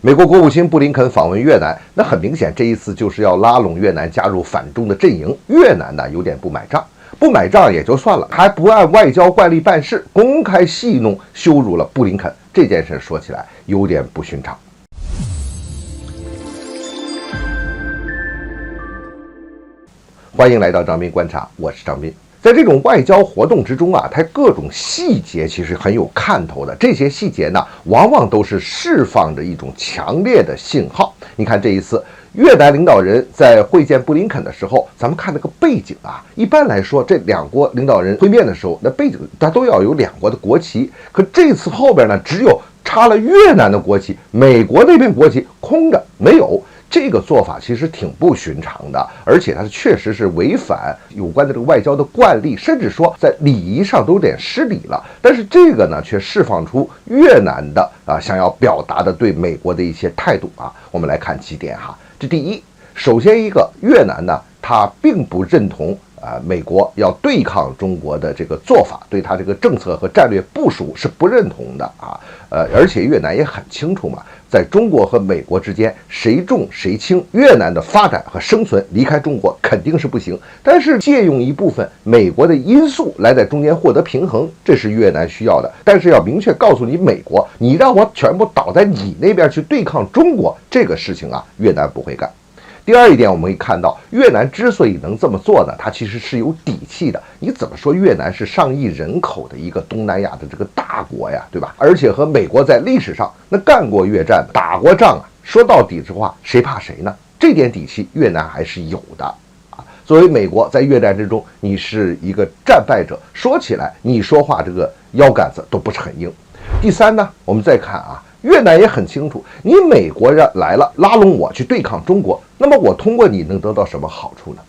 美国国务卿布林肯访问越南，那很明显，这一次就是要拉拢越南加入反中的阵营。越南呢有点不买账，不买账也就算了，还不按外交惯例办事，公开戏弄、羞辱了布林肯。这件事说起来有点不寻常。欢迎来到张斌观察，我是张斌。在这种外交活动之中啊，它各种细节其实很有看头的。这些细节呢，往往都是释放着一种强烈的信号。你看这一次越南领导人在会见布林肯的时候，咱们看那个背景啊，一般来说这两国领导人会面的时候，那背景它都要有两国的国旗。可这次后边呢，只有插了越南的国旗，美国那边国旗空着没有。这个做法其实挺不寻常的，而且它确实是违反有关的这个外交的惯例，甚至说在礼仪上都有点失礼了。但是这个呢，却释放出越南的想要表达的对美国的一些态度啊。我们来看几点哈。这第一，首先一个，越南呢，它并不认同美国要对抗中国的这个做法，对它这个政策和战略部署是不认同的啊。而且越南也很清楚嘛，在中国和美国之间谁重谁轻，越南的发展和生存离开中国肯定是不行。但是借用一部分美国的因素来在中间获得平衡，这是越南需要的。但是要明确告诉你美国，你让我全部倒在你那边去对抗中国，这个事情啊，越南不会干。第二一点，我们可以看到，越南之所以能这么做呢，它其实是有底气的。你怎么说越南是上亿人口的一个东南亚的这个大国呀，对吧？而且和美国在历史上那干过越战，打过仗啊。说到底之话，谁怕谁呢？这点底气越南还是有的啊。作为美国在越战之中，你是一个战败者，说起来你说话这个腰杆子都不是很硬。第三呢，我们再看啊。越南也很清楚，你美国人来了，拉拢我去对抗中国，那么我通过你能得到什么好处呢？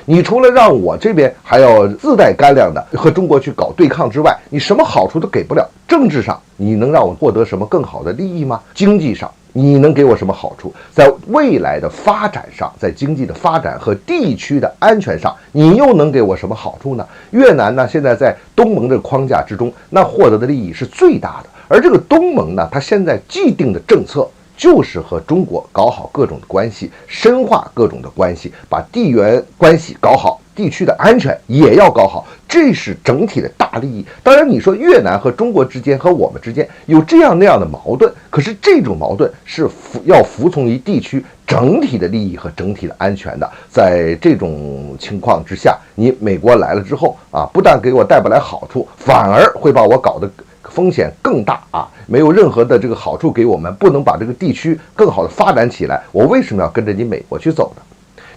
你除了让我这边还要自带干粮的和中国去搞对抗之外，你什么好处都给不了。政治上你能让我获得什么更好的利益吗？经济上你能给我什么好处？在未来的发展上，在经济的发展和地区的安全上，你又能给我什么好处呢？越南呢，现在在东盟这个框架之中，那获得的利益是最大的。而这个东盟呢，它现在既定的政策就是和中国搞好各种的关系，深化各种的关系，把地缘关系搞好，地区的安全也要搞好，这是整体的大利益。当然你说越南和中国之间和我们之间有这样那样的矛盾，可是这种矛盾是要服从于地区整体的利益和整体的安全的。在这种情况之下，你美国来了之后啊，不但给我带不来好处，反而会把我搞得风险更大啊，没有任何的这个好处给我们，不能把这个地区更好的发展起来，我为什么要跟着你美国去走呢？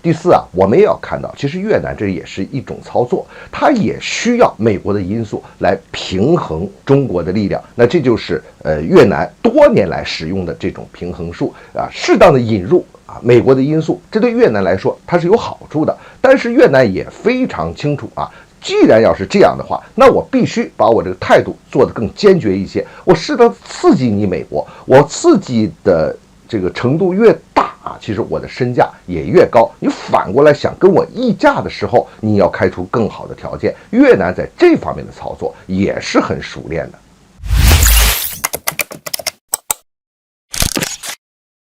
第四啊，我们也要看到，其实越南这也是一种操作，它也需要美国的因素来平衡中国的力量。那这就是越南多年来使用的这种平衡术啊，适当的引入美国的因素，这对越南来说它是有好处的。但是越南也非常清楚啊，既然要是这样的话，那我必须把我这个态度做得更坚决一些。我适当刺激你美国，我刺激的这个程度越大啊，其实我的身价也越高。你反过来想跟我议价的时候，你要开出更好的条件。越南在这方面的操作也是很熟练的。